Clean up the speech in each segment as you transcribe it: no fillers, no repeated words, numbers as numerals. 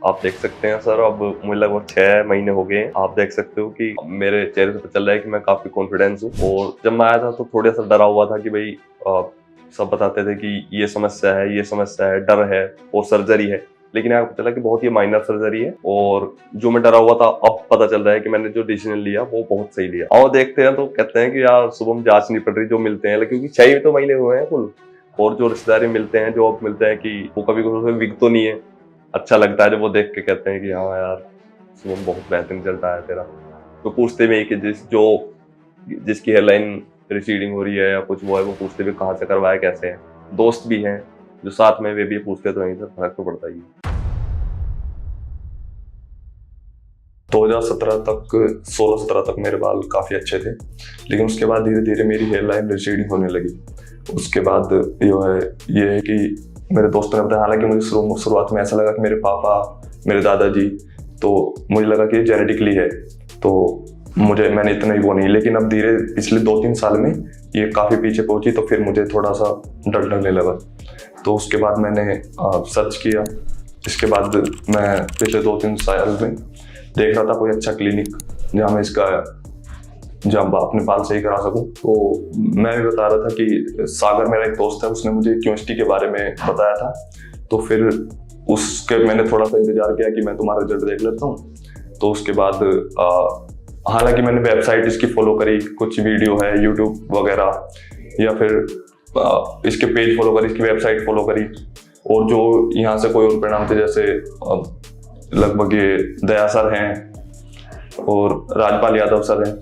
आप देख सकते हैं सर, अब मुझे लगभग 6 महीने हो गए हैं। आप देख सकते हो कि मेरे चेहरे से पता चल रहा है कि मैं काफी कॉन्फिडेंस हूँ। और जब मैं आया था तो थोड़ा सा डरा हुआ था कि भाई सब बताते थे कि ये समस्या है, ये समस्या है, डर है और सर्जरी है। लेकिन यहाँ पता चला कि बहुत ही माइनर सर्जरी है और जो मैं डरा हुआ था अब पता चल रहा है कि मैंने जो डिसीजन लिया वो बहुत सही लिया। और देखते हैं तो कहते हैं कि यार सुबह जांच नहीं पड़ रही जो मिलते हैं, क्योंकि 6 तो महीने हुए हैं कुल। और जो रिश्तेदारी मिलते हैं, जो अब मिलते हैं कि वो कभी कभी विक तो नहीं है। अच्छा लगता है जब वो देख के कहते हैं कि हाँ यार शुभम बहुत बेहतरीन रिजल्ट आया तेरा। तो पूछते भी कि जिसकी हेयरलाइन रिसीडिंग हो रही है या कुछ वो है, वो पूछते भी कहाँ से करवाया, कैसे है। दोस्त भी हैं जो साथ में, वे भी पूछते तो नहीं सर, फर्क तो पड़ता ही है। 2017 तक 16-17 तक मेरे बाल काफ़ी अच्छे थे, लेकिन उसके बाद धीरे धीरे मेरी हेयर लाइन रिसीडिंग होने लगी। उसके बाद ये है कि मेरे दोस्तों ने बताया, हालांकि मुझे शुरुआत में ऐसा लगा कि मेरे पापा, मेरे दादाजी, तो मुझे लगा कि जेनेटिकली है, तो मैंने इतना ही वो नहीं। लेकिन अब धीरे पिछले 2-3 साल में ये काफ़ी पीछे पहुंची, तो फिर मुझे थोड़ा सा डर लगने लगा। तो उसके बाद मैंने सर्च किया। इसके बाद मैं पिछले 2-3 साल में देख रहा था कोई अच्छा क्लिनिक जहाँ मैं अपने बाल सही करा सकूं। तो मैं भी बता रहा था कि सागर मेरा एक दोस्त है, उसने मुझे क्यूएसटी के बारे में बताया था। तो फिर उसके मैंने थोड़ा सा इंतजार किया कि मैं तुम्हारा रिजल्ट देख लेता हूँ। तो उसके बाद हालांकि मैंने वेबसाइट इसकी फॉलो करी, कुछ वीडियो है यूट्यूब वगैरह, या फिर इसके पेज फॉलो करी, इसकी वेबसाइट फॉलो करी। और जो यहाँ से कोई और परिणाम थे, जैसे लगभग ये दया सर हैं और राजपाल यादव सर हैं,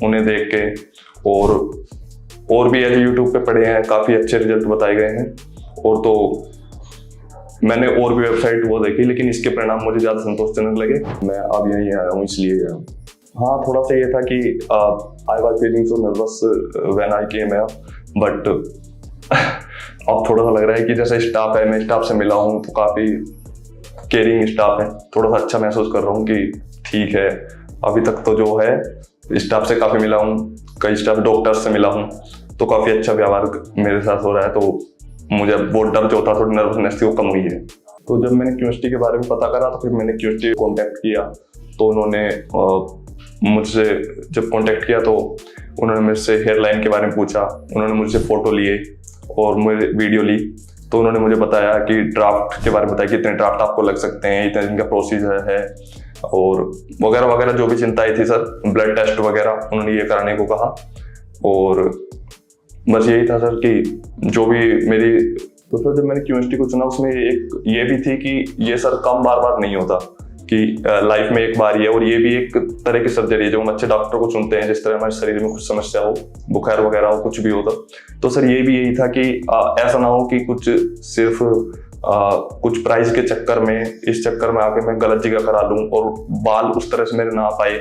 उन्हें देख के और भी ऐसे यूट्यूब पे पढ़े हैं, काफ़ी अच्छे रिजल्ट बताए गए हैं। और तो मैंने और भी वेबसाइट वो देखी, लेकिन इसके परिणाम मुझे ज़्यादा संतोषजनक लगे। मैं अब यहीं आया हूँ, इसलिए आया हूँ। हाँ, थोड़ा सा ये था कि I was feeling so nervous when I came here, but अब थोड़ा सा लग रहा है कि जैसे स्टाफ है, मैं स्टाफ से मिला हूँ तो काफ़ी केयरिंग स्टाफ है। थोड़ा सा अच्छा महसूस कर रहा हूँ कि ठीक है, अभी तक तो जो है स्टाफ से काफ़ी मिला हूँ, कई स्टाफ डॉक्टर्स से मिला हूँ, तो काफ़ी अच्छा व्यवहार मेरे साथ हो रहा है। तो मुझे वो डर जो था, थोड़ी नर्वसनेस थी, वो कम हुई है। तो जब मैंने क्यूएसटी के बारे में पता करा तो फिर मैंने क्यूएसटी को कॉन्टैक्ट किया। तो उन्होंने मुझसे जब कॉन्टैक्ट किया तो उन्होंने मुझसे हेयर लाइन के बारे में पूछा, उन्होंने मुझसे फ़ोटो लिए और मुझे वीडियो ली। तो उन्होंने मुझे बताया कि ड्राफ्ट के बारे में बताया कि इतने ड्राफ्ट आपको लग सकते हैं, इतने दिन का प्रोसीजर है और वगैरह वगैरह, जो भी चिंताएं थी सर, ब्लड टेस्ट वगैरह उन्होंने ये कराने को कहा। और बस यही था सर कि जो भी मेरी, तो सर जब मैंने क्यूएसटी को चुना उसमें एक ये भी थी कि ये सर काम बार बार नहीं होता, कि लाइफ में एक बार ही है। और ये भी एक तरह की सर्जरी है जो हम अच्छे डॉक्टर को चुनते हैं, जिस तरह हमारे शरीर में कुछ समस्या हो, बुखार वगैरह हो, कुछ भी होता। तो सर ये भी यही था कि ऐसा ना हो कि कुछ सिर्फ कुछ प्राइस के चक्कर में, इस चक्कर में आके मैं गलत जगह करा लूं और बाल उस तरह से मेरे ना आ पाए,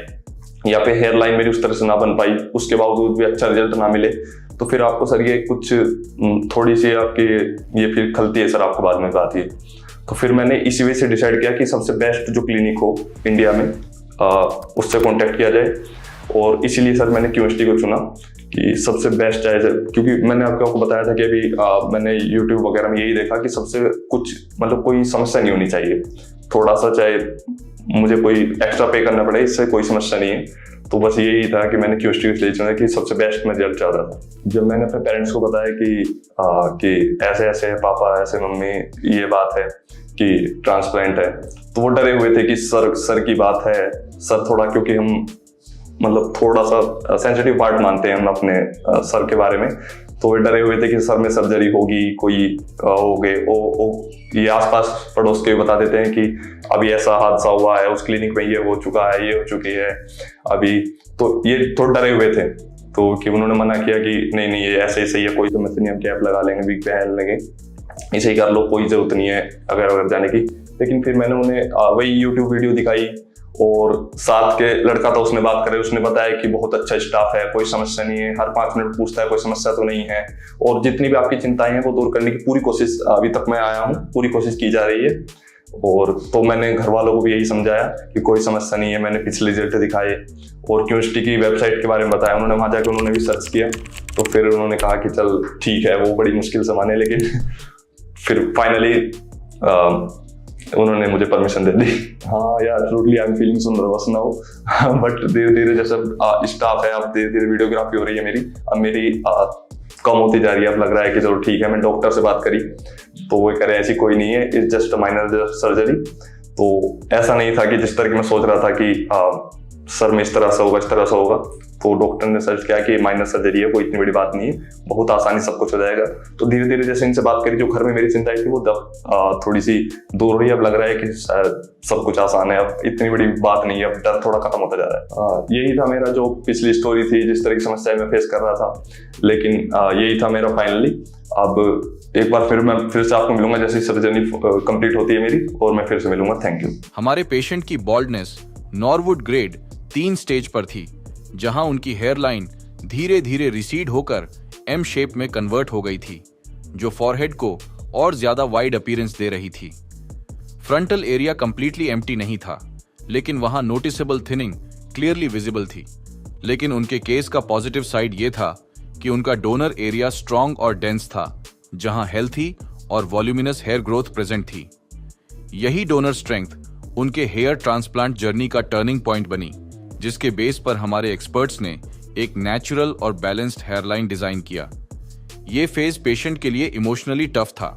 या फिर हेयर लाइन मेरी उस तरह से ना बन पाई, उसके बावजूद भी अच्छा रिजल्ट ना मिले। तो फिर आपको सर ये कुछ थोड़ी सी आपकी ये फिर खलती है सर, आपको बाद में आती है। तो फिर मैंने इसी वजह से डिसाइड किया कि सबसे बेस्ट जो क्लिनिक हो इंडिया में उससे कांटेक्ट किया जाए। और इसीलिए सर मैंने क्यूएसटी को चुना कि सबसे बेस्ट है, क्योंकि मैंने आपको बताया था कि अभी मैंने यूट्यूब वगैरह में यही देखा कि सबसे कुछ मतलब कोई समस्या नहीं होनी चाहिए, थोड़ा सा चाहे मुझे कोई एक्स्ट्रा पे करना पड़े, इससे कोई समस्या नहीं है। तो बस यही था कि मैंने क्यूएसटी इसलिए चुना कि सबसे बेस्ट मैं रिजल्ट चाह रहा था। जब मैंने अपने पेरेंट्स को बताया कि ऐसे ऐसे है पापा, ऐसे मम्मी, ये बात है कि ट्रांसप्लांट है, तो वो डरे हुए थे कि सर की बात है, सर थोड़ा, क्योंकि हम मतलब थोड़ा सा सेंसिटिव पार्ट मानते हैं हम अपने सर के बारे में, तो वे डरे हुए थे कि सर में सर्जरी होगी, कोई हो गए ये आसपास पड़ोस के बता देते हैं कि अभी ऐसा हादसा हुआ है, उस क्लिनिक में ये हो चुका है, ये हो चुकी है अभी। तो ये थोड़े डरे हुए थे, तो कि उन्होंने मना किया कि नहीं ये ऐसे ही सही है, कोई समस्या नहीं, हम कैप लगा लेंगे, विग पहन लेंगे, ऐसे ही कर लो, कोई जरूरत नहीं है अगर जाने की। लेकिन फिर मैंने उन्हें वही यूट्यूब वीडियो दिखाई और साथ के लड़का था, उसने बात करे, उसने बताया कि बहुत अच्छा स्टाफ है, कोई समस्या नहीं है, हर 5 मिनट पूछता है, कोई समस्या तो नहीं है, और जितनी भी आपकी चिंताएं हैं वो दूर करने की पूरी कोशिश, अभी तक मैं आया हूँ, पूरी कोशिश की जा रही है। और तो मैंने घर वालों को भी यही समझाया कि कोई समस्या नहीं है। मैंने पिछले रिजल्ट दिखाए और क्यूएसटी की वेबसाइट के बारे में बताया, उन्होंने वहां जाकर उन्होंने भी सर्च किया, तो फिर उन्होंने कहा कि चल ठीक है, वो बड़ी मुश्किल से माने, लेकिन फिर फाइनली उन्होंने मुझे परमिशन दे दी। हाँ यार, truly I am feeling so nervous now, but धीरे धीरे जैसे स्टाफ है, अब धीरे धीरे वीडियोग्राफी हो रही है मेरी, अब मेरी कम होती जा रही है। अब लग रहा है कि चलो ठीक है। मैं डॉक्टर से बात करी तो वो कह रहे ऐसी कोई नहीं है, it's just a minor surgery. तो ऐसा नहीं था कि जिस तरह की मैं सोच रहा था कि सर में इस तरह से होगा, इस तरह से होगा। तो डॉक्टर ने सर्च किया कि माइनर सर्जरी है, कोई इतनी बड़ी बात नहीं है, बहुत आसानी सब कुछ हो जाएगा। तो धीरे धीरे जैसे इनसे बात करी, जो घर में मेरी चिंताएं थी वो थोड़ी सी दूर हुई। अब लग रहा है कि सब कुछ आसान है, अब इतनी बड़ी बात नहीं है, अब डर थोड़ा खत्म होता जा रहा है। यही था मेरा जो पिछली स्टोरी थी, जिस तरह की समस्याएं मैं फेस कर रहा था, लेकिन यही था मेरा फाइनली। अब एक बार मैं फिर से आपको मिलूंगा जैसे सर्जरी कंप्लीट होती है मेरी, और मैं फिर से मिलूंगा। Thank you. हमारे पेशेंट की बॉल्डनेस नॉरवुड ग्रेड 3 स्टेज पर थी, जहां उनकी हेयरलाइन धीरे धीरे रिसीड होकर एम शेप में कन्वर्ट हो गई थी, जो फॉरहेड को और ज्यादा वाइड अपीयरेंस दे रही थी। फ्रंटल एरिया कंप्लीटली एम्प्टी नहीं था, लेकिन वहां नोटिसेबल थिनिंग क्लियरली विजिबल थी। लेकिन उनके केस का पॉजिटिव साइड ये था कि उनका डोनर एरिया स्ट्रॉन्ग और डेंस था, जहां हेल्थी और वॉल्यूमिनस हेयर ग्रोथ प्रेजेंट थी। यही डोनर स्ट्रेंथ उनके हेयर ट्रांसप्लांट जर्नी का टर्निंग पॉइंट बनी, जिसके बेस पर हमारे एक्सपर्ट्स ने एक नेचुरल और बैलेंस्ड हेयरलाइन डिजाइन किया। ये फेज पेशेंट के लिए इमोशनली टफ था,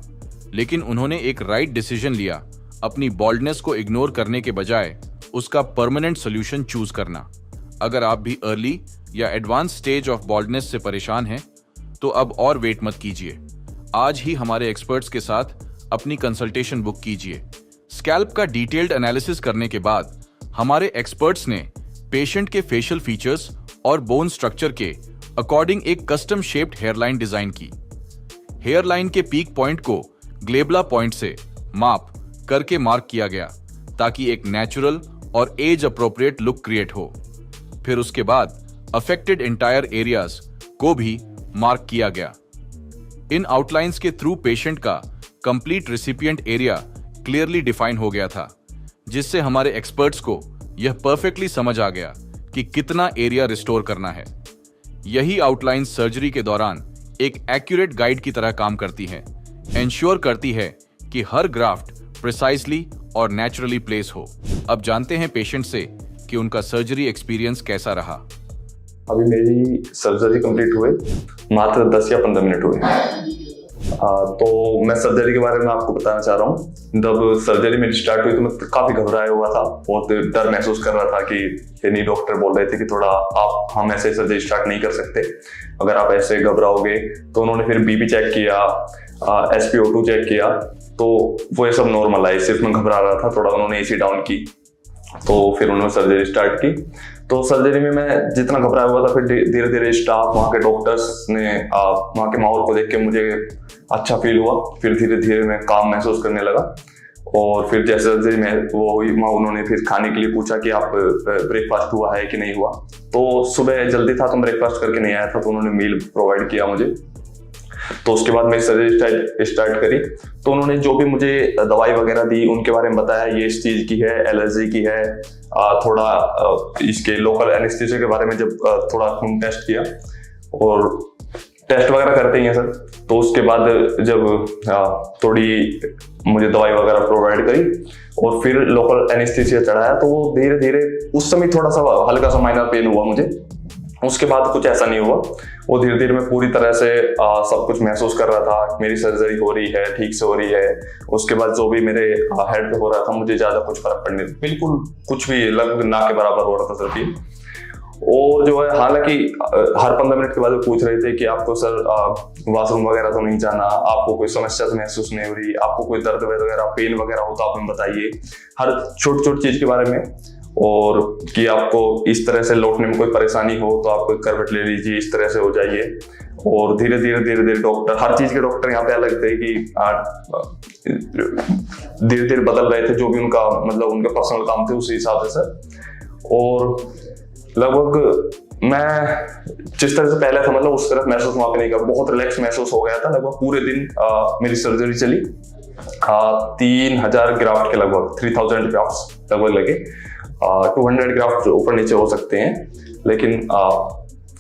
लेकिन उन्होंने एक राइट डिसीजन लिया, अपनी बॉल्डनेस को इग्नोर करने के बजाय उसका परमानेंट सोल्यूशन चूज करना। अगर आप भी अर्ली या एडवांस स्टेज ऑफ बॉल्डनेस से परेशान हैं, तो अब और वेट मत कीजिए। आज ही हमारे एक्सपर्ट्स के साथ अपनी कंसल्टेशन बुक कीजिए। स्कैल्प का डिटेल्ड एनालिसिस करने के बाद हमारे एक्सपर्ट्स ने पेशेंट के फेशियल फीचर्स और बोन स्ट्रक्चर के अकॉर्डिंग एक कस्टम शेप्ड हेयरलाइन डिजाइन की। हेयरलाइन के पीक पॉइंट को ग्लेबला पॉइंट से माप करके मार्क किया गया, ताकि एक नेचुरल और एज अप्रोप्रिएट लुक क्रिएट हो। फिर उसके बाद अफेक्टेड एंटायर एरियाज को भी मार्क किया गया। इन आउटलाइंस के थ्रू पेशेंट का complete recipient area clearly define हो गया था, जिससे हमारे एक्सपर्ट्स को यह परफेक्टली समझ आ गया कि कितना एरिया रिस्टोर करना है। यही आउटलाइन सर्जरी के दौरान एक एक्यूरेट गाइड की तरह काम करती है, एंश्योर करती है कि हर ग्राफ्ट प्रिसाइसली और नेचुरली प्लेस हो। अब जानते हैं पेशेंट से कि उनका सर्जरी एक्सपीरियंस कैसा रहा। अभी मेरी सर्जरी कंप्लीट हुए मात्र 10 या 15 मिनट हुए। तो मैं सर्जरी के बारे में आपको बताना चाह रहा हूँ। जब सर्जरी मेरी स्टार्ट हुई तो मैं काफी घबराया हुआ था, बहुत डर महसूस कर रहा था कि यानी डॉक्टर बोल रहे थे कि थोड़ा हम ऐसे सर्जरी स्टार्ट नहीं कर सकते, अगर आप ऐसे घबराओगे। तो उन्होंने फिर बीपी चेक किया, SpO2 चेक किया, तो वो ये सब नॉर्मल आए, सिर्फ मैं घबरा रहा था थोड़ा। उन्होंने AC डाउन की, तो फिर उन्होंने सर्जरी स्टार्ट की। तो सर्जरी में मैं जितना घबराया हुआ था, फिर धीरे धीरे स्टाफ, वहाँ के डॉक्टर्स ने वहाँ के माहौल को देख के मुझे अच्छा फील हुआ। फिर धीरे धीरे मैं काम महसूस करने लगा। और फिर जैसे सर्जरी में वो हुई, उन्होंने फिर खाने के लिए पूछा कि आप ब्रेकफास्ट हुआ है कि नहीं हुआ। तो सुबह जल्दी था तो ब्रेकफास्ट करके नहीं आया था, तो उन्होंने मील प्रोवाइड किया मुझे। तो उसके बाद मैं सर्जरी स्टार्ट करी। तो उन्होंने जो भी मुझे दवाई वगैरह दी उनके बारे में बताया, ये इस चीज की है, एलर्जी की है। थोड़ा इसके लोकल एनेस्थीसिया के बारे में जब थोड़ा खून टेस्ट किया, और टेस्ट वगैरह करते ही हैं सर। तो उसके बाद जब थोड़ी मुझे दवाई वगैरह प्रोवाइड करी और फिर लोकल एनेस्थीसिया चढ़ाया, तो वो धीरे धीरे उस समय थोड़ा सा हल्का सा माइनर पेन हुआ मुझे। उसके बाद कुछ ऐसा नहीं हुआ। वो धीरे धीरे मैं पूरी तरह से सब कुछ महसूस कर रहा था, मेरी सर्जरी हो रही है, ठीक से हो रही है। उसके बाद जो भी मेरे हेड पे हो रहा था, मुझे ज्यादा कुछ फर्क पड़ने, बिल्कुल कुछ भी, लगभग ना के बराबर हो रहा था सिर्फ ये। और जो है, हालांकि हर 15 मिनट के बाद वो पूछ रहे थे कि आपको सर वॉशरूम वगैरह तो नहीं जाना, आपको कोई समस्या तो महसूस नहीं हो रही, आपको कोई दर्द वगैरह, पेन वगैरह हो तो आप हमें बताइए, हर छोटी छोटी चीज के बारे में। और कि आपको इस तरह से लौटने में कोई परेशानी हो तो आप करवट ले लीजिए, इस तरह से हो जाइए। और धीरे धीरे डॉक्टर, हर चीज के डॉक्टर यहाँ पे अलग थे कि धीरे धीरे बदल रहे थे, जो भी उनका मतलब उनके पर्सनल काम थे उसी हिसाब से सर। और लगभग मैं जिस तरह से पहले था, मतलब उस तरह महसूस वहां पे नहीं किया, बहुत रिलैक्स महसूस हो गया था। लगभग पूरे दिन मेरी सर्जरी चली। 3000 ग्राफ्ट के लगभग 3000 ग्राफ्ट लगभग लगे। 200 ग्राफ्ट ऊपर नीचे हो सकते हैं, लेकिन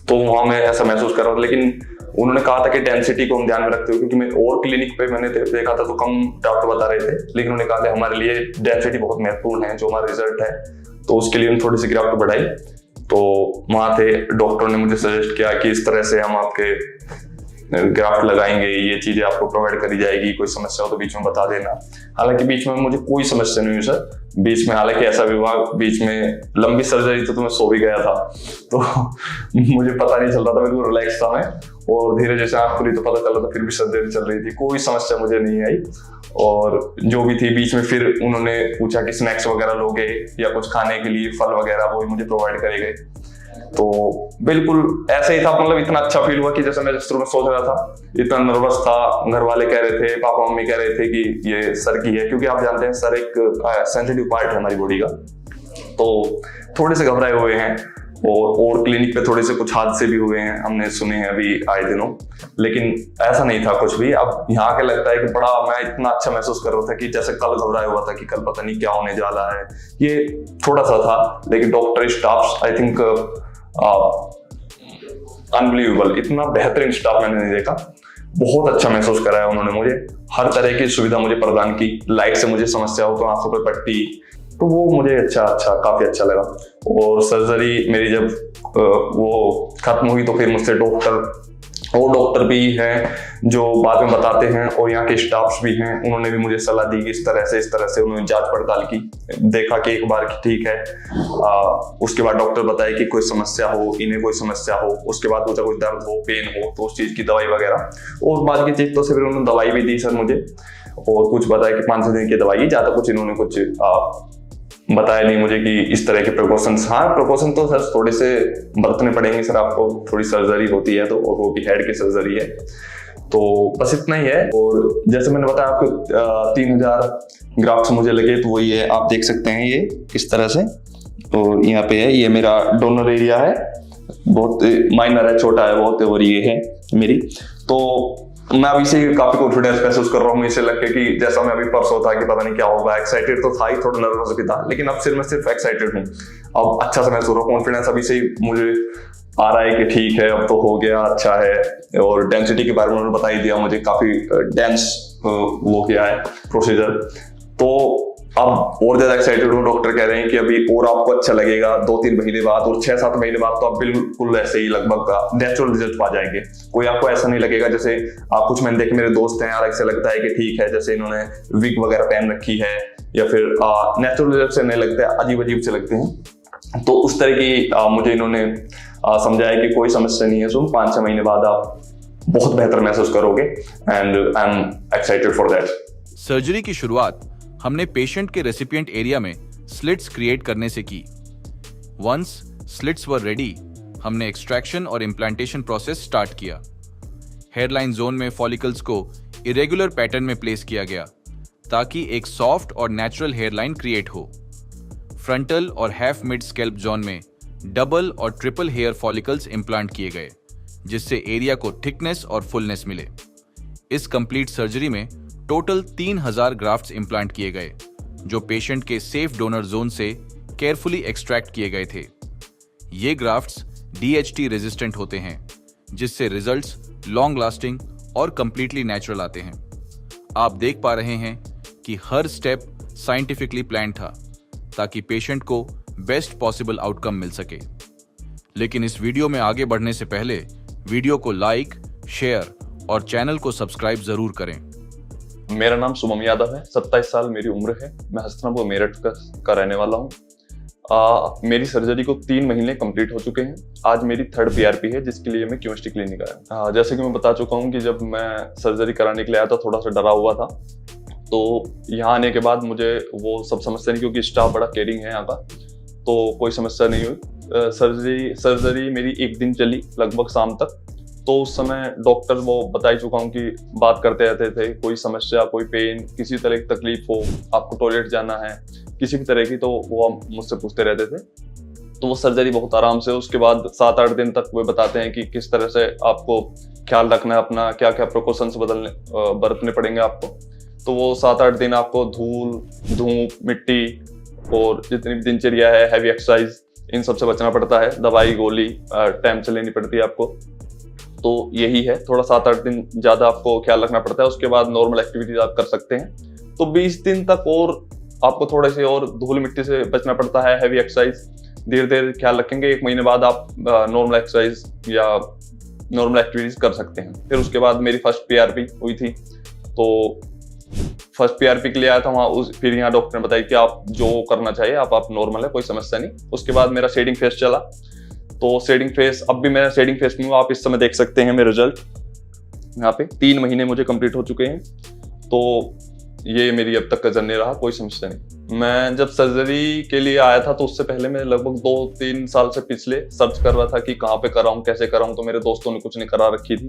तो वहां मैं ऐसा महसूस कर रहा था। लेकिन उन्होंने कहा था कि डेंसिटी को हम ध्यान में रखते हुए, क्योंकि मैं और क्लिनिक पे मैंने देखा था तो कम डॉक्टर बता रहे थे, लेकिन उन्होंने कहा कि हमारे लिए डेंसिटी बहुत महत्वपूर्ण है, जो हमारा रिजल्ट है, तो उसके लिए थोड़ी सी ग्राफ्ट बढ़ाई। तो वहां थे डॉक्टर ने मुझे सजेस्ट किया कि इस तरह से हम आपके ग्राफ्ट लगाएंगे, ये चीजें आपको प्रोवाइड करी जाएगी, कोई समस्या हो तो बीच में बता देना। हालांकि बीच में मुझे कोई समस्या नहीं हुई सर, बीच में हालांकि ऐसा भी हुआ, बीच में लंबी सर्जरी तो मैं सो भी गया था, तो मुझे पता नहीं चल रहा था, बिल्कुल रिलैक्स था मैं, और धीरे जैसे आंख खुली तो पता चला था फिर भी सर्जरी चल रही थी, कोई समस्या मुझे नहीं आई। और जो भी थी बीच में फिर उन्होंने पूछा कि स्नैक्स वगैरह लोगे या कुछ खाने के लिए फल वगैरह, वो मुझे प्रोवाइड करे गए। तो बिल्कुल ऐसे ही था, मतलब इतना अच्छा फील हुआ कि जैसे मैं जिस तरह सोच रहा था, इतना नर्वस था। घर वाले कह रहे थे, पापा मम्मी कह रहे थे कि ये सर की है, क्योंकि आप जानते हैं सर एक सेंसिटिव पार्ट है हमारी बॉडी का, तो थोड़े से घबराए हुए हैं। और क्लिनिक पे थोड़े से कुछ हादसे भी हुए हैं, हमने सुने हैं अभी आए दिनों, लेकिन ऐसा नहीं था कुछ भी। अब यहाँ के लगता है कि बड़ा मैं इतना अच्छा महसूस कर रहा था कि जैसे कल घबराया हुआ था कि कल पता नहीं क्या होने जा रहा है, ये थोड़ा सा था। लेकिन doctor staff I think unbelievable, इतना बेहतरीन स्टाफ मैंने नहीं देखा। बहुत अच्छा महसूस कराया उन्होंने मुझे, हर तरह की सुविधा मुझे प्रदान की। लाइट से मुझे समस्या हो तो आंखों पर पट्टी, तो वो मुझे काफी अच्छा लगा। और सर्जरी मेरी जब वो खत्म हुई तो फिर मुझसे डॉक्टर भी हैं जो बाद में बताते हैं, और यहाँ के स्टाफ्स भी हैं, उन्होंने भी मुझे सलाह दी कि इस तरह से उन्होंने जांच पड़ताल की, देखा कि एक बार की ठीक है। उसके बाद डॉक्टर बताए कि कोई समस्या हो, इन्हें कोई समस्या हो, उसके बाद पूछा कोई दर्द हो, पेन हो, तो उस चीज की दवाई वगैरह, और बाद की चीज तो फिर उन्होंने दवाई भी दी सर मुझे, और कुछ बताया कि 5-6 दिन की दवाई, ज्यादा कुछ इन्होंने कुछ बताया नहीं मुझे कि इस तरह के प्रिकॉशंस। हाँ, प्रिकॉशन तो सर थोड़े से बरतने पड़ेंगे सर, आपको थोड़ी सर्जरी होती है तो, और वो भी हेड की सर्जरी है, तो बस इतना ही है। और जैसे मैंने बताया आपको 3000 ग्राफ्ट्स मुझे लगे, तो वही है, आप देख सकते हैं ये इस तरह से। और यहाँ पे है, ये मेरा डोनर एरिया है, बहुत माइनर है, छोटा है बहुत, और ये है मेरी। तो मैं अभी से काफी कॉन्फिडेंस महसूस कर रहा हूँ, इसे लग के कि जैसा मैं अभी परसों था कि पता नहीं क्या होगा, एक्साइटेड तो था ही, थोड़ा नर्वस भी था, लेकिन अब सिर्फ मैं सिर्फ एक्साइटेड हूँ। अब अच्छा से महसूस हो रहा हूँ, कॉन्फिडेंस अभी से ही मुझे आ रहा है कि ठीक है, अब तो हो गया, अच्छा है। और डेंसिटी के बारे में उन्होंने बता ही दिया मुझे, काफी डेंस वो किया है प्रोसीजर, तो अब और ज्यादा एक्साइटेड हूँ। डॉक्टर कह रहे हैं कि अभी और आपको अच्छा लगेगा 2-3 महीने बाद, और 6-7 महीने बाद तो आप बिल्कुल ऐसे ही लगभग नेचुरल रिजल्ट पा जाएंगे। कोई आपको ऐसा नहीं लगेगा जैसे आप कुछ मैंने देखे मेरे दोस्त हैं यार, ऐसे लगता है कि ठीक है, जैसे इन्होंने विग वगैरह पहन रखी है, या फिर नेचुरल रिजल्ट से नहीं लगता है, अजीब अजीब से लगते हैं। तो उस तरह की मुझे इन्होंने समझाया कि कोई समस्या नहीं है, सुन 5-6 महीने बाद आप बहुत बेहतर महसूस करोगे, and I am excited for that. Surgery की शुरुआत हमने पेशेंट के रेसिपिएंट एरिया में स्लिट्स क्रिएट करने से की। वंस स्लिट्स वर रेडी, हमने एक्सट्रैक्शन और इम्प्लांटेशन प्रोसेस स्टार्ट किया। हेयरलाइन जोन में फॉलिकल्स को इरेगुलर पैटर्न में प्लेस किया गया ताकि एक सॉफ्ट और नेचुरल हेयरलाइन क्रिएट हो। फ्रंटल और हाफ मिड स्कैल्प जोन में डबल और ट्रिपल हेयर फॉलिकल्स इम्प्लांट किए गए, जिससे एरिया को थिकनेस और फुलनेस मिले। इस कंप्लीट सर्जरी में टोटल 3000 ग्राफ्ट्स इम्प्लांट किए गए, जो पेशेंट के सेफ डोनर जोन से केयरफुली एक्सट्रैक्ट किए गए थे। ये ग्राफ्ट्स DHT रेजिस्टेंट होते हैं, जिससे रिजल्ट्स लॉन्ग लास्टिंग और कंप्लीटली नेचुरल आते हैं। आप देख पा रहे हैं कि हर स्टेप साइंटिफिकली प्लान था ताकि पेशेंट को बेस्ट पॉसिबल आउटकम मिल सके। लेकिन इस वीडियो में आगे बढ़ने से पहले वीडियो को लाइक, शेयर और चैनल को सब्सक्राइब जरूर करें। मेरा नाम शुभम यादव है, 27 साल मेरी उम्र है, मैं हस्तिनापुर मेरठ का रहने वाला हूँ। मेरी सर्जरी को 3 महीने कंप्लीट हो चुके हैं। आज मेरी 3rd PRP है, जिसके लिए मैं क्यूएसटी क्लिनिक आया। जैसे कि मैं बता चुका हूँ कि जब मैं सर्जरी कराने के लिए आया था थोड़ा सा डरा हुआ था, तो यहाँ आने के बाद मुझे वो सब समस्या नहीं, क्योंकि स्टाफ बड़ा केयरिंग है यहाँ का, तो कोई समस्या नहीं हुई। सर्जरी मेरी 1 दिन चली लगभग शाम तक। तो उस समय डॉक्टर वो बता ही चुका हूँ कि बात करते रहते थे, कोई समस्या, कोई पेन, किसी तरह की तकलीफ हो, आपको टॉयलेट जाना है, किसी भी तरह की, तो वो मुझसे पूछते रहते थे। तो वो सर्जरी बहुत आराम से, उसके बाद 7-8 दिन तक वो बताते हैं कि किस तरह से आपको ख्याल रखना है अपना, क्या क्या प्रिकॉशंस बरतने पड़ेंगे आपको। तो वो 7-8 दिन आपको धूल, धूप, मिट्टी और जितनी भी दिनचर्या है, हैवी एक्सरसाइज, इन सब से बचना पड़ता है। दवाई गोली टाइम से लेनी पड़ती है आपको। तो यही है, थोड़ा 7-8 दिन ज़्यादा आपको ख्याल रखना पड़ता है, उसके बाद नॉर्मल एक्टिविटीज आप कर सकते हैं। तो 20 दिन तक और आपको थोड़े से और धूल मिट्टी से बचना पड़ता है, हैवी एक्सरसाइज धीरे धीरे ख्याल रखेंगे। 1 महीने बाद आप नॉर्मल एक्सरसाइज या नॉर्मल एक्टिविटीज कर सकते हैं। फिर उसके बाद मेरी फर्स्ट पीआरपी हुई थी, तो फर्स्ट पीआरपी के लिए आया था वहाँ, फिर यहाँ डॉक्टर ने बताया कि आप जो करना चाहिए आप नॉर्मल है, कोई समस्या नहीं। उसके बाद मेरा शेडिंग फेस चला, तो शेडिंग फेस अब भी मैं शेडिंग फेस में हूँ, आप इस समय देख सकते हैं मेरे रिजल्ट यहाँ पे। 3 महीने मुझे कंप्लीट हो चुके हैं, तो ये मेरी अब तक का जर्नी रहा, कोई समस्या नहीं। मैं जब सर्जरी के लिए आया था तो उससे पहले मैं लगभग 2-3 साल से पिछले सर्च कर रहा था कि कहाँ पे कराऊँ, कैसे कराऊँ। तो मेरे दोस्तों ने कुछ नहीं करा रखी थी,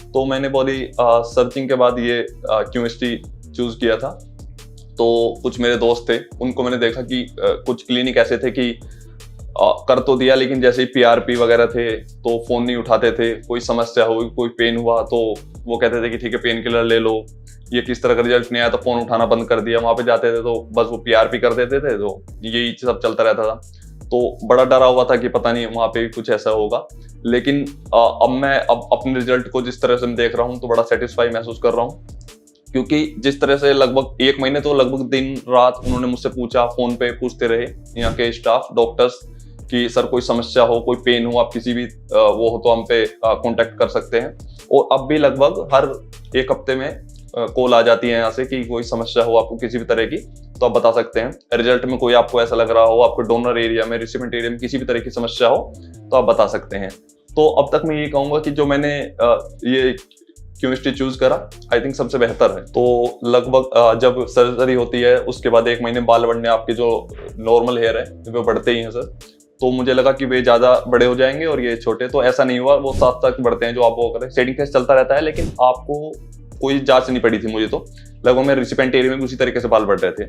तो मैंने बॉडी सर्चिंग के बाद ये QST चूज किया था। तो कुछ मेरे दोस्त थे, उनको मैंने देखा कि कुछ क्लिनिक ऐसे थे कि कर तो दिया, लेकिन जैसे ही पीआरपी वगैरह थे तो फोन नहीं उठाते थे। कोई समस्या हो, कोई पेन हुआ तो वो कहते थे कि ठीक है पेन किलर ले लो, ये किस तरह का रिजल्ट नहीं आया तो फोन उठाना बंद कर दिया। वहां पे जाते थे तो बस वो पीआरपी कर देते थे, तो यही सब चलता रहता था। तो बड़ा डरा हुआ था कि पता नहीं वहां पे भी कुछ ऐसा होगा। लेकिन अब मैं अपने रिजल्ट को जिस तरह से मैं देख रहा हूँ तो बड़ा सेटिस्फाई महसूस कर रहा हूँ, क्योंकि जिस तरह से लगभग 1 महीने तो लगभग दिन रात उन्होंने मुझसे पूछा, फोन पे पूछते रहे यहाँ के स्टाफ डॉक्टर्स कि सर कोई समस्या हो, कोई पेन हो, आप किसी भी वो हो तो हम पे कांटेक्ट कर सकते हैं। और अब भी लगभग हर 1 हफ्ते में कॉल आ जाती है यहाँ से कि कोई समस्या हो आपको किसी भी तरह की तो आप बता सकते हैं। रिजल्ट में कोई आपको ऐसा लग रहा हो, आपको डोनर एरिया में, रिसिपेंट एरिया में किसी भी तरह की समस्या हो तो आप बता सकते हैं। तो अब तक मैं ये कहूंगा कि जो मैंने ये QST चूज करा आई थिंक सबसे बेहतर है। तो लगभग जब सर्जरी होती है उसके बाद 1 महीने बाल बढ़ने, आपके जो नॉर्मल हेयर है वो बढ़ते ही हैं सर। तो मुझे लगा कि वे ज्यादा बड़े हो जाएंगे और ये छोटे, तो ऐसा नहीं हुआ, वो साथ साथ बढ़ते हैं जो आप वो करें। शेडिंग फेस चलता रहता है, लेकिन आपको कोई जांच नहीं पड़ी थी मुझे। तो लगभग मेरे रिसिपेंट एरिया में उसी तरीके से बाल बढ़ रहे थे।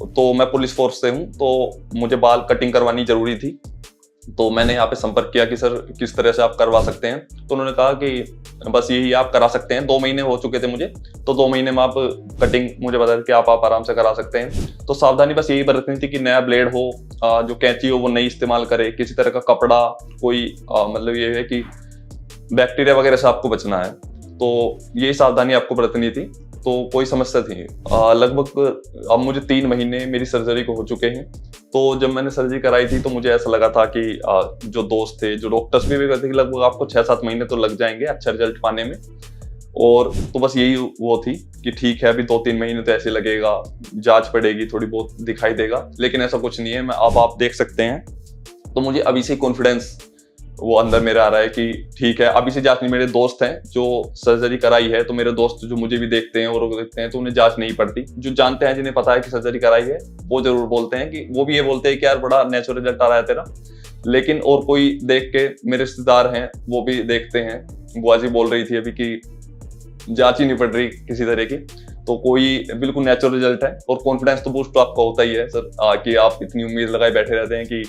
तो मैं पुलिस फोर्स से हूँ, तो मुझे बाल कटिंग करवानी जरूरी थी। तो मैंने यहाँ पे संपर्क किया कि सर किस तरह से आप करवा सकते हैं। तो उन्होंने कहा कि बस यही आप करा सकते हैं। 2 महीने हो चुके थे मुझे, तो 2 महीने में आप कटिंग मुझे बता कि आप आराम से करा सकते हैं। तो सावधानी बस यही बरतनी थी कि नया ब्लेड हो, जो कैंची हो वो नहीं इस्तेमाल करे, किसी तरह का कपड़ा कोई मतलब ये है कि बैक्टीरिया वगैरह से आपको बचना है। तो यही सावधानी आपको बरतनी थी, तो कोई समस्या थी। लगभग अब मुझे 3 महीने मेरी सर्जरी को हो चुके हैं। तो जब मैंने सर्जरी कराई थी तो मुझे ऐसा लगा था कि जो दोस्त थे, जो डॉक्टर्स भी कहते कि लगभग आपको 6-7 महीने तो लग जाएंगे अच्छा रिजल्ट पाने में। और तो बस यही वो थी कि ठीक है अभी 2-3 महीने तो ऐसे लगेगा, जांच पड़ेगी, थोड़ी बहुत दिखाई देगा, लेकिन ऐसा कुछ नहीं है। मैं अब आप देख सकते हैं, तो मुझे अभी से कॉन्फिडेंस वो अंदर मेरे आ रहा है कि ठीक है अभी से जांच नहीं। मेरे दोस्त हैं जो सर्जरी कराई है, तो मेरे दोस्त जो मुझे भी देखते हैं और देखते हैं तो उन्हें जांच नहीं पड़ती। जो जानते हैं, जिन्हें पता है कि सर्जरी कराई है, वो जरूर बोलते हैं कि वो भी ये बोलते हैं कि यार बड़ा नेचुरल रिजल्ट आ रहा है तेरा। लेकिन और कोई देख के, मेरे रिश्तेदार हैं वो भी देखते हैं, बुआ जी बोल रही थी अभी कि जांच ही नहीं पड़ रही किसी तरह की, तो कोई बिल्कुल नेचुरल रिजल्ट है। और कॉन्फिडेंस तो बूस्ट तो आपका होता ही है सर, कि आप इतनी उम्मीद लगाए बैठे रहते हैं कि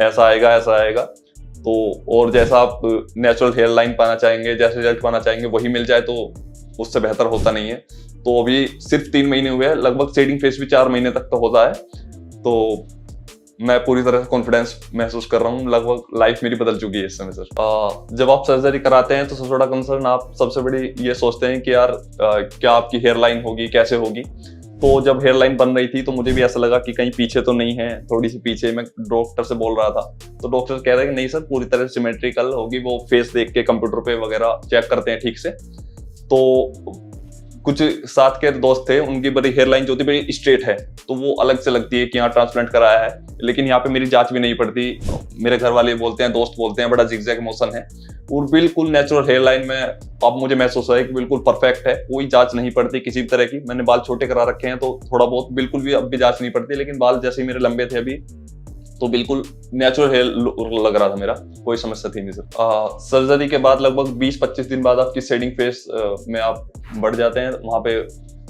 ऐसा आएगा ऐसा आएगा। तो और जैसा आप नेचुरल हेयर लाइन पाना चाहेंगे, जैसे रिजल्ट पाना चाहेंगे वही मिल जाए तो उससे बेहतर होता नहीं है। तो अभी सिर्फ 3 महीने हुए हैं, लगभग शेडिंग फेस भी 4 महीने तक तो होता है। तो मैं पूरी तरह से कॉन्फिडेंस महसूस कर रहा हूँ, लगभग लाइफ मेरी बदल चुकी है इस समय सर। जब आप सर्जरी कराते हैं तो सबसे बड़ा कंसर्न आप सबसे बड़ी ये सोचते हैं कि यार क्या आपकी हेयर लाइन होगी, कैसे होगी। तो जब हेयर लाइन बन रही थी तो मुझे भी ऐसा लगा कि कहीं पीछे तो नहीं है, थोड़ी सी पीछे। मैं डॉक्टर से बोल रहा था तो डॉक्टर कह रहे हैं कि नहीं सर पूरी तरह से सिमेट्रिकल होगी, वो फेस देख के कंप्यूटर पे वगैरह चेक करते हैं ठीक से। तो कुछ साथ के दोस्त थे, उनकी बड़ी हेयर लाइन जो थी बड़ी स्ट्रेट है, तो वो अलग से लगती है कि यहाँ ट्रांसप्लांट कराया है, लेकिन यहाँ पे मेरी जांच भी नहीं पड़ती। मेरे घर वाले बोलते हैं, दोस्त बोलते हैं बड़ा जिगजैग मोशन है, और बिल्कुल नेचुरल हेयर लाइन में अब मुझे महसूस हो है कि बिल्कुल परफेक्ट है, कोई जांच नहीं पड़ती किसी भी तरह की। मैंने बाल छोटे करा रखे हैं तो थोड़ा बहुत बिल्कुल भी अब भी जांच नहीं पड़ती, लेकिन बाल जैसे ही मेरे लंबे थे अभी तो बिल्कुल नेचुरल हेयर लग रहा था मेरा, कोई समस्या थी नहीं सर। सर्जरी के बाद लगभग 20-25 दिन बाद आपकी शेडिंग फेस में आप बढ़ जाते हैं वहां पे।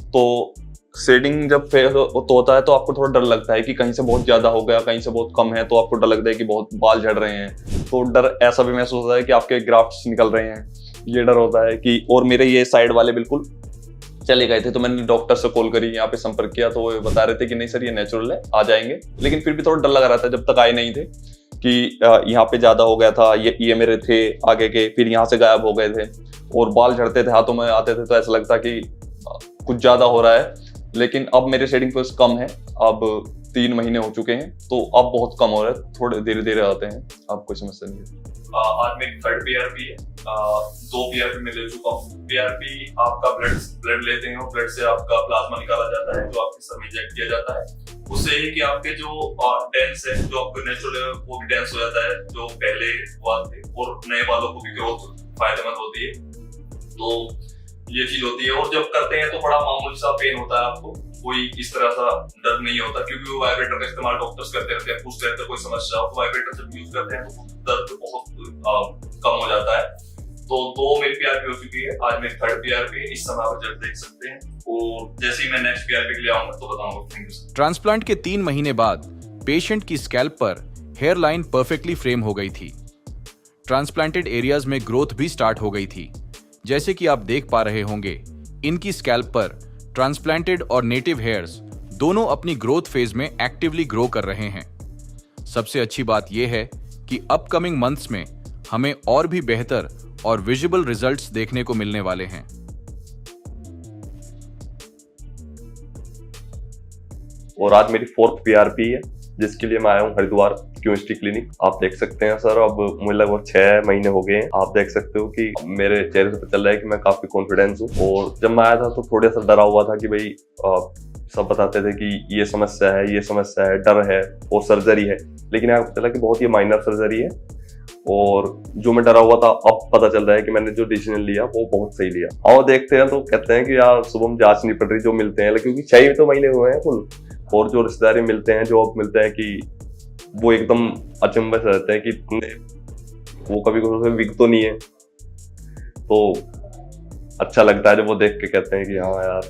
तो शेडिंग जब फेस तो होता है तो आपको थोड़ा डर लगता है कि कहीं से बहुत ज्यादा हो गया, कहीं से बहुत कम है, तो आपको डर लगता है कि बहुत बाल झड़ रहे हैं। तो डर ऐसा भी महसूस होता है कि आपके ग्राफ्ट्स निकल रहे हैं, ये डर होता है कि। और मेरे ये साइड वाले बिल्कुल चले गए थे, तो मैंने डॉक्टर से कॉल करी, यहाँ पे संपर्क किया, तो वो बता रहे थे कि नहीं सर ये नेचुरल है, आ जाएंगे। लेकिन फिर भी थोड़ा डर लगा रहा था जब तक आए नहीं थे। कि यहाँ पे ज्यादा हो गया था, ये मेरे थे आगे के, फिर यहाँ से गायब हो गए थे, और बाल झड़ते थे, हाथों में आते थे, तो ऐसा लगता कि कुछ ज्यादा हो रहा है। लेकिन अब मेरे शेडिंग फेस कम है, अब 3 महीने हो चुके हैं, तो अब बहुत कम हो रहा है, थोड़े धीरे धीरे आते हैं, अब कोई समस्या नहीं है। आज मेरी 3rd PRP है। 2 PRP में ले चुका हूँ। PRP आपका ब्लड लेते हैं और ब्लड से आपका प्लाज्मा निकाला जाता है, जो आपके सर में इंजेक्ट किया जाता है। उससे ये कि आपके जो डेंस है, जो आपके नेचुरल है, वो भी डेंस हो जाता है, जो पहले हुआ थे, और नए बालों को भी ग्रोथ फायदेमंद होती है। तो ये चीज होती है। और जब करते हैं तो बड़ा मामूली सा पेन होता है, आपको कोई इस तरह सा दर्द नहीं होता, क्योंकि वो वाइब्रेटर का इस्तेमाल डॉक्टर्स करते रहते हैं, पूछते रहते हैं कोई समस्या हो, तो वाइब्रेटर जब यूज करते हैं तो दर्द बहुत कम हो जाता है। तो 2 मेरी PRP हो चुकी है, आज मेरी 3rd PRP है। इस समय आप रिजल्ट देख सकते हैं, और जैसे ही मैं नेक्स्ट PRP के लिए आऊंगा तो बताऊंगा। Thank you sir. ट्रांसप्लांट के 3 महीने बाद पेशेंट की स्कैल्प पर हेयर लाइन परफेक्टली फ्रेम हो गई थी। ट्रांसप्लांटेड एरियाज में ग्रोथ भी स्टार्ट हो गई थी। जैसे कि आप देख पा रहे होंगे, इनकी स्कैल्प पर ट्रांसप्लांटेड और नेटिव हेयर्स दोनों अपनी ग्रोथ फेज में एक्टिवली ग्रो कर रहे हैं। सबसे अच्छी बात यह है कि अपकमिंग मंथ्स में हमें और भी बेहतर और विजिबल रिजल्ट्स देखने को मिलने वाले हैं। और आज मेरी 4th PRP है, जिसके लिए मैं आया हूँ हरिद्वार क्यूएसटी क्लिनिक। आप देख सकते हैं सर, अब मुझे लगभग 6 महीने हो गए हैं। आप देख सकते हो कि मेरे चेहरे से पता चल रहा है कि मैं काफी कॉन्फिडेंस हूँ। और जब मैं आया था तो थोड़ा सा डरा हुआ था कि भाई सब बताते थे कि ये समस्या है, ये समस्या है, डर है और सर्जरी है। लेकिन यहाँ पता चला कि बहुत ही माइनर सर्जरी है, और जो मैं डरा हुआ था अब पता चल रहा है कि मैंने जो डिसीजन लिया वो बहुत सही लिया। और देखते हैं तो कहते हैं कि यार शुभम जांच नहीं पड़ रही, जो मिलते हैं, क्योंकि 6 तो महीने हुए हैं कुल, और जो रिश्तेदारी मिलते हैं, जो अब मिलते हैं कि वो एकदम अचंभे से रहते हैं कि वो कभी कोई विक तो नहीं है। तो अच्छा लगता है जब वो देख के कहते हैं कि हाँ यार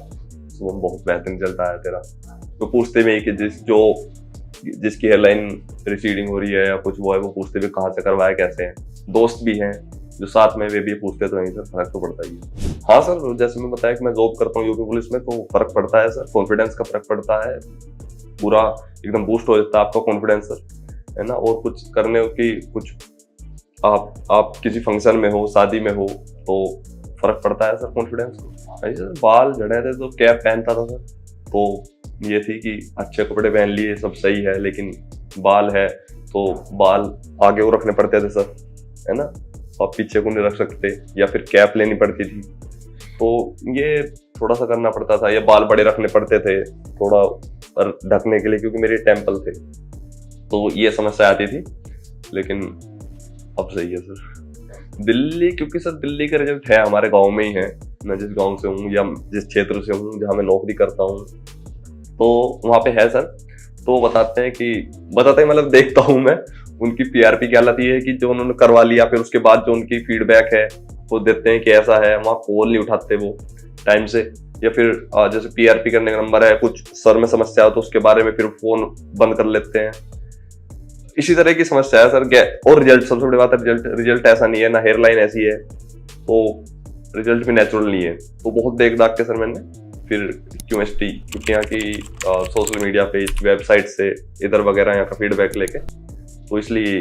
शुभम बहुत बेहतरीन चलता है तेरा। तो पूछते भी कि जिसकी हेयरलाइन रिसीडिंग हो रही है या कुछ वो है, वो पूछते भी कहाँ से करवाया, कैसे हैं। दोस्त भी हैं जो साथ में, वे भी पूछते तो नहीं सर, फर्क तो पड़ता ही है। हाँ सर, जैसे मैं बताया कि मैं जॉब करता हूँ यूपी पुलिस में, तो फर्क पड़ता है सर, कॉन्फिडेंस का फर्क पड़ता है, पूरा एकदम बूस्ट हो जाता है आपका कॉन्फिडेंस सर, है ना। और कुछ करने की, कुछ आप किसी फंक्शन में हो, शादी में हो, तो फर्क पड़ता है सर कॉन्फिडेंस को। सर बाल झड़े थे तो कैप पहनता था सर, तो ये थी कि अच्छे कपड़े पहन लिए, सब सही है, लेकिन बाल है तो बाल आगे वो रखने पड़ते थे सर, है ना, आप पीछे को नहीं रख सकते, या फिर कैप लेनी पड़ती थी, तो ये थोड़ा सा करना पड़ता था। या बाल बड़े रखने पड़ते थे थोड़ा ढकने के लिए, क्योंकि मेरे टेम्पल थे, तो ये समस्या आती थी। लेकिन अब सही है सर। दिल्ली, क्योंकि सर दिल्ली का रिजल्ट है हमारे गांव में ही है, मैं जिस गांव से हूँ या जिस क्षेत्र से हूँ जहाँ मैं नौकरी करता हूँ, तो वहाँ पे है सर। तो बताते हैं मतलब देखता हूँ मैं उनकी PRP की हालत ये है कि जो उन्होंने करवा लिया, फिर उसके बाद जो उनकी फीडबैक है वो देते हैं कि ऐसा है, वहाँ कॉल नहीं उठाते वो टाइम से, या फिर जैसे PRP करने का नंबर है, कुछ सर में समस्या हो तो उसके बारे में फिर फोन बंद कर लेते हैं। इसी तरह की समस्या है सर। और रिजल्ट, सबसे बड़ी बात है रिजल्ट ऐसा नहीं है, ना हेयर लाइन ऐसी है, तो रिजल्ट भी नेचुरल नहीं है। तो बहुत देख दाख के सर मैंने फिर क्यूएसटी, क्योंकि यहाँ की सोशल मीडिया पे, वेबसाइट से इधर वगैरह यहाँ का फीडबैक लेके, तो इसलिए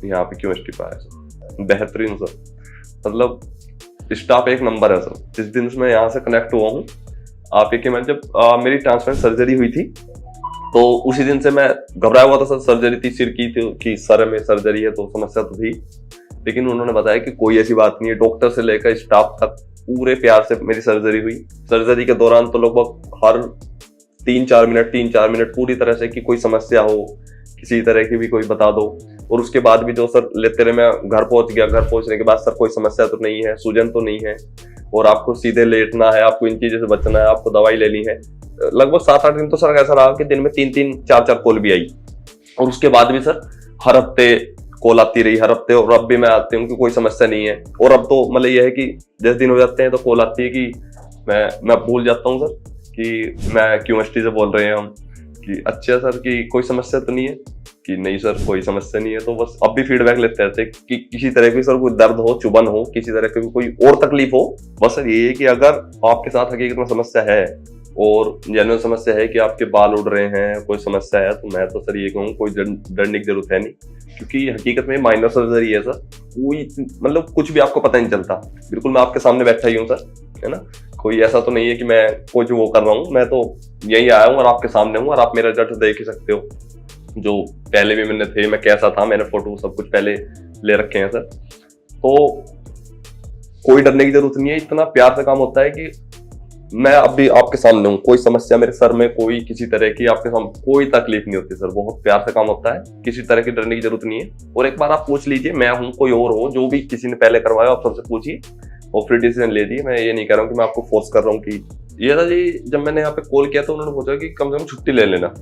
यहाँ पे क्यूएसटी पे आया सर। बेहतरीन सर, मतलब स्टाफ एक नंबर है सर। जिस दिन से मैं यहाँ से कनेक्ट हुआ हूँ, आप ये कि मैं जब मेरी ट्रांसप्लांट सर्जरी हुई थी, तो उसी दिन से मैं घबराया हुआ था सर। सर्जरी थी सिर की, तो कि सर में सर्जरी है तो समस्या तो थी, लेकिन उन्होंने बताया कि कोई ऐसी बात नहीं है। डॉक्टर से लेकर स्टाफ तक पूरे प्यार से मेरी सर्जरी हुई। सर्जरी के दौरान तो लगभग हर 3-4 मिनट पूरी तरह से कि कोई समस्या हो, किसी तरह की भी कोई बता दो। और उसके बाद भी जो सर लेते रहे, मैं घर पहुंच गया। घर पहुंचने के बाद सर कोई समस्या तो नहीं है, सूजन तो नहीं है, और आपको सीधे लेटना है, आपको इन चीजों से बचना है, आपको दवाई लेनी है। लगभग 7-8 दिन तो सर ऐसा रहा कि दिन में 3-3, 4-4 कॉल भी आई, और उसके बाद भी सर हर हफ्ते कॉल आती रही, हर हफ्ते। और अब भी मैं आती हूँ कि कोई समस्या नहीं है। और अब तो मतलब ये है कि जैसे दिन हो जाते हैं तो कॉल आती है कि मैं भूल जाता हूँ सर कि मैं क्यूएसटी से बोल रहे हैं हम, कि अच्छा सर कि कोई समस्या तो नहीं है, कि नहीं सर कोई समस्या नहीं है। तो बस अब भी फीडबैक लेते रहते हैं कि किसी तरह की सर कोई दर्द हो, चुभन हो, किसी तरह की कोई और तकलीफ हो, बस सर ये है कि अगर आपके साथ हकीकत में समस्या है और जेन्युइन समस्या है कि आपके बाल उड़ रहे हैं, कोई समस्या है, तो मैं तो सर ये कहूँ कोई डरने की जरूरत है नहीं, क्योंकि हकीकत में माइनर सर्जरी है सर। कोई मतलब कुछ भी आपको पता नहीं चलता। बिल्कुल मैं आपके सामने बैठा ही हूँ सर, है ना। कोई ऐसा तो नहीं है कि मैं कुछ वो कर रहा हूँ, मैं तो यही आया हूँ और आपके सामने हूँ और आप मेरा रिजल्ट देख ही सकते हो। जो पहले भी मैंने थे, मैं कैसा था, मैंने फोटो सब कुछ पहले ले रखे हैं सर। तो कोई डरने की जरूरत नहीं है, इतना प्यार से काम होता है कि मैं अभी आपके सामने हूँ, कोई समस्या मेरे सर में, कोई किसी तरह की आपके सामने कोई तकलीफ नहीं होती सर। बहुत प्यार से काम होता है, किसी तरह की डरने की जरूरत नहीं है। और एक बार आप पूछ लीजिए, मैं हूँ कोई और हो, जो भी किसी ने पहले करवाया आप सबसे पूछिए और फिर डिसीजन ले लीजिए। मैं ये नहीं कह रहा हूँ कि मैं आपको फोर्स कर रहा हूँ कि ये था जी। जब मैंने यहाँ पे कॉल किया तो उन्होंने पूछा कि कम से कम छुट्टी ले लेना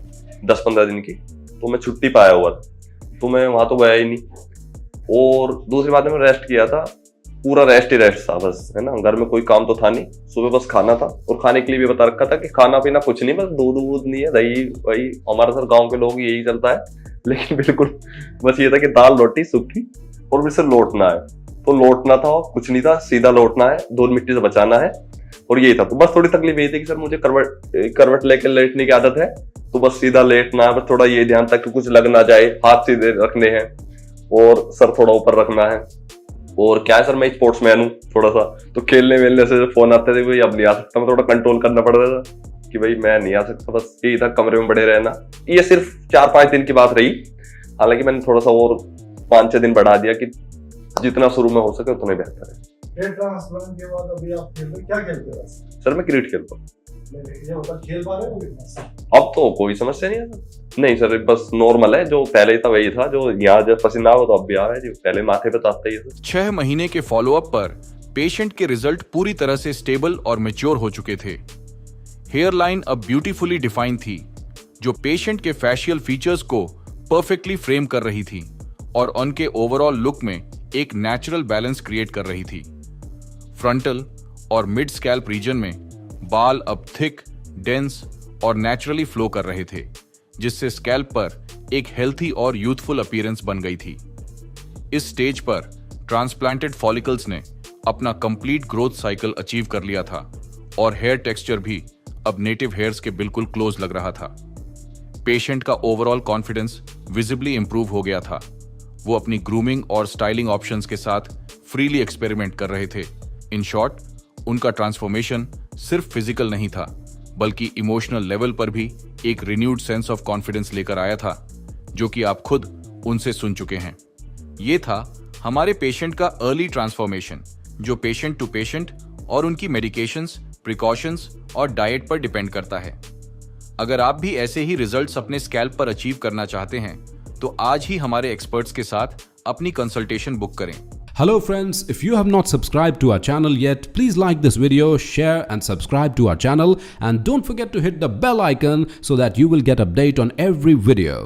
10-15 दिन की, तो मैं छुट्टी पाया हुआ था, तो मैं वहां तो गया ही नहीं। और दूसरी बात है, मैं रेस्ट किया था, पूरा रेस्ट ही रेस्ट था बस, है ना। घर में कोई काम तो था नहीं, सुबह बस खाना था, और खाने के लिए भी बता रखा था कि खाना पीना कुछ नहीं, बस दूध वूध नहीं है, दही वही हमारा सर गांव के लोग यही चलता है। लेकिन बिल्कुल बस ये था कि दाल रोटी सूखी और फिर से लौटना है, तो लौटना था, कुछ नहीं था, सीधा लौटना है, धूल मिट्टी से बचाना है, और यही था। तो बस थोड़ी तकलीफ यही थी कि सर मुझे करवट लेकर लेटने की आदत है, तो बस सीधा लेटना है, बस थोड़ा ये ध्यान था कि कुछ लग ना जाए, हाथ सीधे रखने हैं और सर थोड़ा ऊपर रखना है। और क्या है सर, मैं स्पोर्ट्समैन हूँ थोड़ा सा, तो खेलने वेलने से फोन आते थे, भाई अब नहीं आ सकता, मैं थोड़ा कंट्रोल करना पड़ रहा था कि भाई मैं नहीं आ सकता, बस यही था, कमरे में पड़े रहना। ये सिर्फ 4-5 दिन की बात रही, हालांकि मैंने थोड़ा सा और 5-6 दिन बढ़ा दिया कि जितना शुरू में हो सके उतना बेहतर है। ट्रांसप्लांट के बाद अभी आप क्या खेलते हैं? सर मैं क्रिकेट खेलता हूँ। ये होता खेल पा रहे हो? अब तो कोई समस्या नहीं है। नहीं सर, बस नॉर्मल है, जो पहले था वही था, जो यहाँ जब पसीना हो तो अब भी आ रहा है, जो पहले माथे पे तो आता ही है। 6 महीने के फॉलोअप पर पेशेंट के रिजल्ट पूरी तरह से स्टेबल और मैच्योर हो चुके थे। हेयर लाइन अब ब्यूटीफुली डिफाइन थी, जो पेशेंट के फेशियल फीचर्स को परफेक्टली फ्रेम कर रही थी और उनके ओवरऑल लुक में एक नेचुरल बैलेंस क्रिएट कर रही थी। फ्रंटल और मिड स्कैल्प रीजन में बाल अब थिक, डेंस और नेचुरली फ्लो कर रहे थे, जिससे स्कैल्प पर एक हेल्थी और यूथफुल अपीयरेंस बन गई थी। इस स्टेज पर ट्रांसप्लांटेड फॉलिकल्स ने अपना कंप्लीट ग्रोथ साइकिल अचीव कर लिया था और हेयर टेक्सचर भी अब नेटिव हेयर्स के बिल्कुल क्लोज लग रहा था। पेशेंट का ओवरऑल कॉन्फिडेंस विजिबली इंप्रूव हो गया था। वो अपनी ग्रूमिंग और स्टाइलिंग ऑप्शंस के साथ फ्रीली एक्सपेरिमेंट कर रहे थे। इन शॉर्ट, उनका ट्रांसफॉर्मेशन सिर्फ फिजिकल नहीं था, बल्कि इमोशनल लेवल पर भी एक रिन्यूड सेंस ऑफ कॉन्फिडेंस लेकर आया था, जो कि आप खुद उनसे सुन चुके हैं। ये था हमारे पेशेंट का अर्ली ट्रांसफॉर्मेशन, जो पेशेंट टू पेशेंट और उनकी मेडिकेशंस, प्रिकॉशंस और डाइट पर डिपेंड करता है। अगर आप भी ऐसे ही रिजल्ट्स अपने स्कैल्प पर अचीव करना चाहते हैं, तो आज ही हमारे एक्सपर्ट्स के साथ अपनी कंसल्टेशन बुक करें। Hello friends, if you have not subscribed to our channel yet, please like this video, share and subscribe to our channel, and don't forget to hit the bell icon so that you will get update on every video.